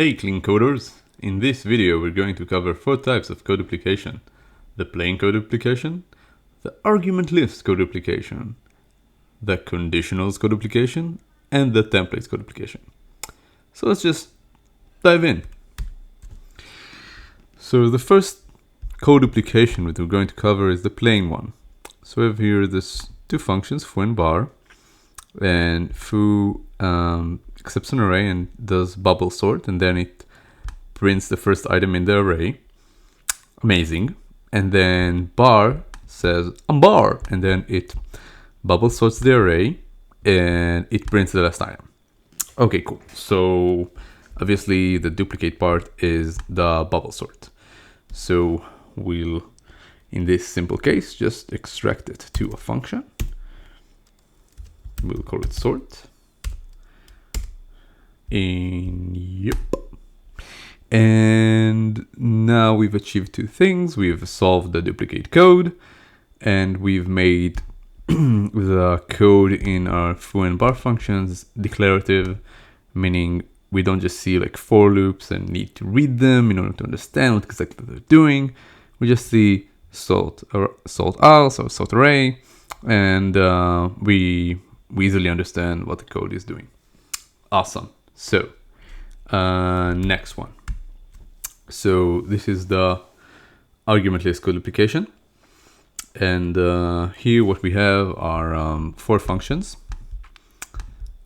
Hey clean coders! In this video we're going to cover 4 types of code duplication: the plain code duplication, the argument list code duplication, the conditionals code duplication, and the templates code duplication. So let's just dive in. So the first code duplication that we're going to cover is the plain one. So we have here this two functions, foo and bar, and foo accepts an array and does bubble sort, and then it prints the first item in the array. Amazing. And then bar says I'm bar, and then it bubble sorts the array and it prints the last item. Okay, cool. So obviously the duplicate part is the bubble sort. So we'll, in this simple case, just extract it to a function. We'll call it sort. Yep. And now we've achieved two things. We've solved the duplicate code, and we've made the code in our foo and bar functions declarative, meaning we don't just see like for loops and need to read them in order to understand what exactly they're doing. We just see sort all, so sort array, and we easily understand what the code is doing. Awesome. So next one. So this is the argument list code duplication, and here what we have are 4 functions.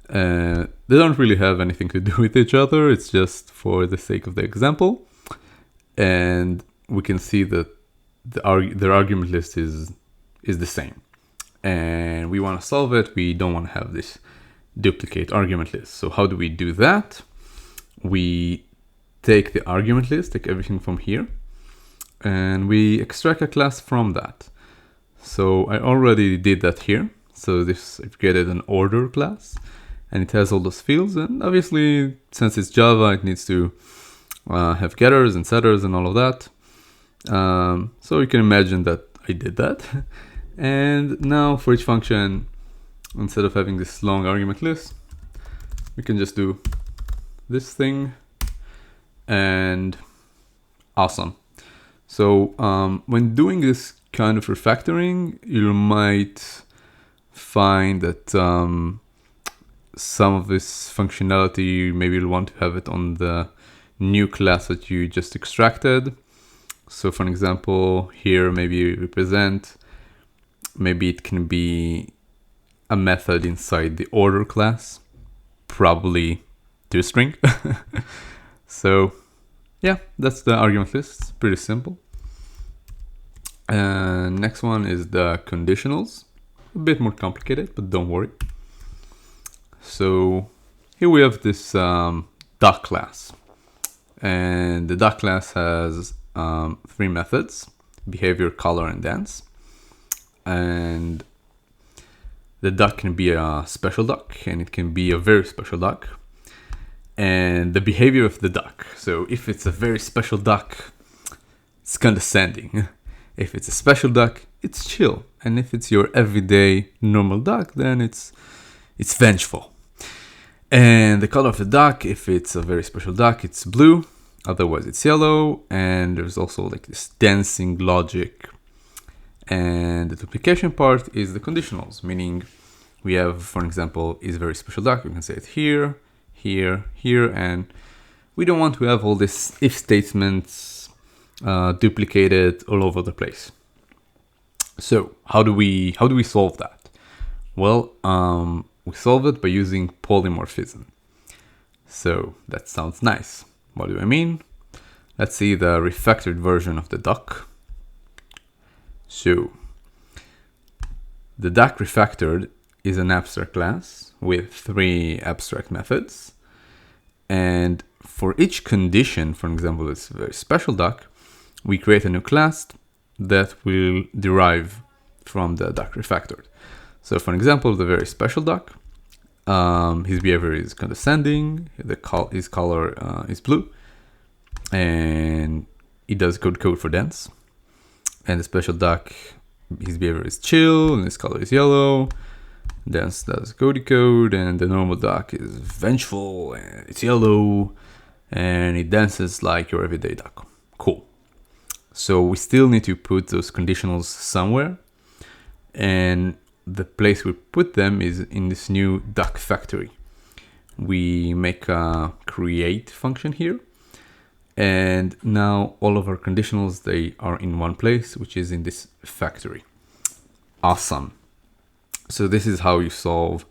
They don't really have anything to do with each other. It's just for the sake of the example, and we can see that their argument list is the same, and we want to solve it. We don't want to have this duplicate argument list. So how do we do that? We take the argument list, take everything from here, and we extract a class from that. So I already did that here. So this, I've created an order class, and it has all those fields. And obviously, since it's Java, it needs to have getters and setters and all of that. So you can imagine that I did that. And now for each function, instead of having this long argument list, we can just do this thing, and awesome. So when doing this kind of refactoring, you might find that some of this functionality, maybe you'll want to have it on the new class that you just extracted. So for an example, here maybe represent, maybe it can be a method inside the order class, probably toString. So yeah, that's the argument list. It's pretty simple. And next one is the conditionals. A bit more complicated, but don't worry. So here we have this duck class, and the duck class has 3 methods: behavior, color, and dance. And the duck can be a special duck, and it can be a very special duck. And the behavior of the duck. So if it's a very special duck, it's condescending. If it's a special duck, it's chill. And if it's your everyday normal duck, then it's vengeful. And the color of the duck, if it's a very special duck, it's blue. Otherwise, it's yellow. And there's also like this dancing logic. And the duplication part is the conditionals, meaning we have, for example, is very special duck. We can say it here, here, here, and we don't want to have all this if statements duplicated all over the place. So how do we solve that? Well, we solve it by using polymorphism. So that sounds nice. What do I mean? Let's see the refactored version of the duck. So the duck refactored is an abstract class with 3 abstract methods. And for each condition, for example, this very special duck, we create a new class that will derive from the duck refactored. So for example, the very special duck, his behavior is condescending, his color is blue, and it does code for dance. And the special duck, his behavior is chill, and his color is yellow. Dance does code, and the normal duck is vengeful, and it's yellow. and it dances like your everyday duck. Cool. So we still need to put those conditionals somewhere, and the place we put them is in this new duck factory. We make a create function here, and now all of our conditionals, they are in one place, which is in this factory. Awesome. So this is how you solve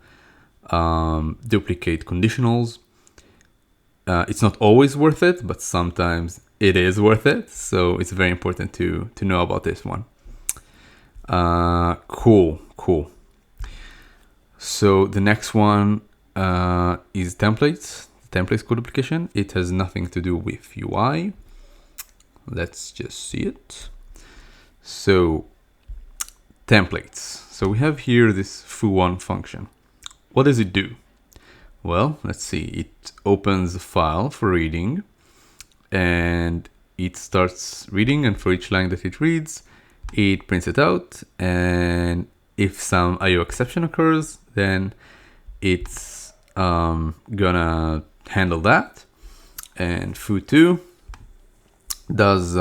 duplicate conditionals. It's not always worth it, but sometimes it is worth it. So it's very important to know about this one. Cool. So the next one is templates. Templates code duplication. It has nothing to do with UI. Let's just see it. So templates. So we have here this foo1 function. What does it do? Well, let's see. It opens a file for reading, and it starts reading, and for each line that it reads, it prints it out, and if some IO exception occurs, then it's gonna handle that. And foo2 does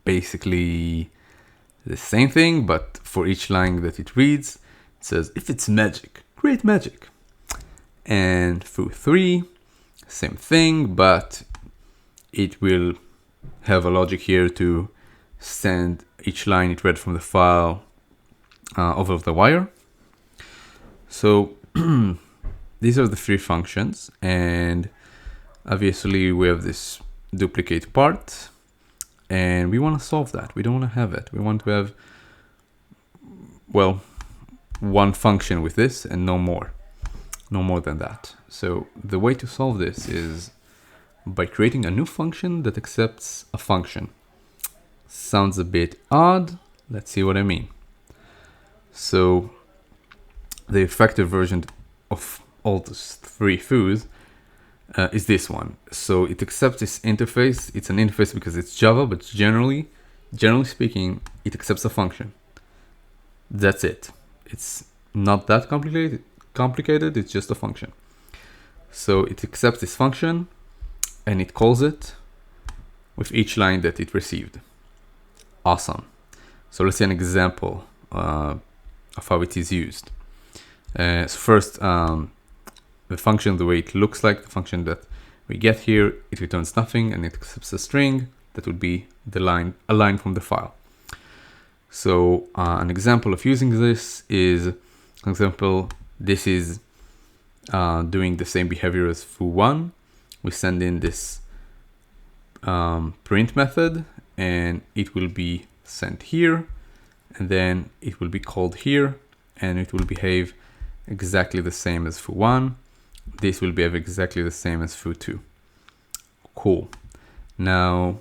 basically the same thing, but for each line that it reads, it says if it's magic, create magic. And foo3, same thing, but it will have a logic here to send each line it read from the file over the wire. So these are the three functions, and obviously we have this duplicate part, and we want to solve that. We don't want to have it. We want to have, well, one function with this and no more than that. So the way to solve this is by creating a new function that accepts a function. Sounds a bit odd. Let's see what I mean. So the effective version of all those three foos is this one. So it accepts this interface. It's an interface because it's Java, but generally speaking, it accepts a function. That's it. It's not that complicated. It's just a function. So it accepts this function and it calls it with each line that it received. Awesome. So let's see an example of how it is used. So first, the function, the way it looks like, the function that we get here, it returns nothing and it accepts a string that would be a line from the file. So an example of using this is, for example, this is doing the same behavior as foo1. We send in this print method, and it will be sent here, and then it will be called here, and it will behave exactly the same as foo1. This will behave exactly the same as foo2. Cool. Now,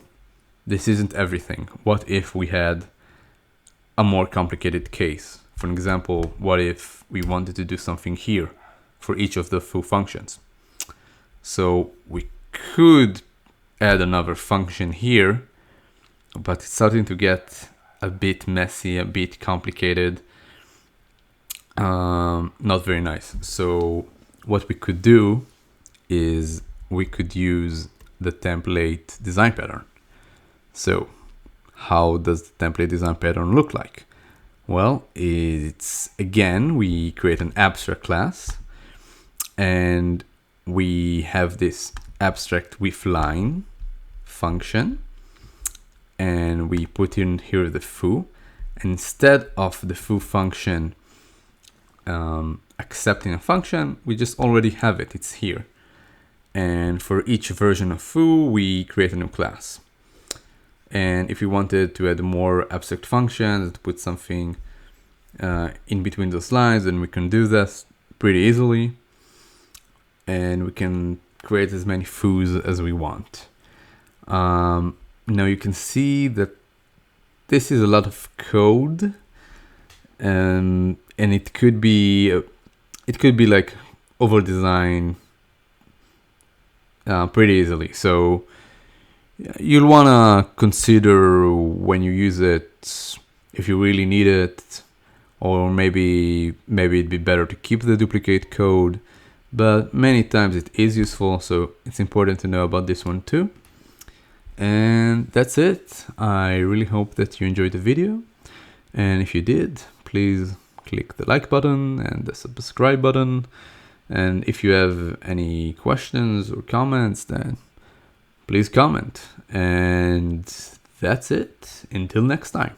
this isn't everything. What if we had a more complicated case? For example, what if we wanted to do something here for each of the foo functions? So we could add another function here, but it's starting to get a bit messy, a bit complicated, not very nice. So what we could do is we could use the template design pattern. So how does the template design pattern look like? Well, it's, again, we create an abstract class, and we have this abstract with line function, and we put in here the foo. And instead of the foo function accepting a function, we just already have it. It's here. And for each version of foo, we create a new class. And if you wanted to add more abstract functions, to put something in between those lines, then we can do that pretty easily. And we can create as many foos as we want. Now you can see that this is a lot of code, and it could be like over design pretty easily. So you'll want to consider when you use it if you really need it, or maybe it'd be better to keep the duplicate code but many times it is useful, so it's important to know about this one too. And that's it. I really hope that you enjoyed the video, and if you did, please click the like button and the subscribe button. And if you have any questions or comments, then please comment. And that's it. Until next time.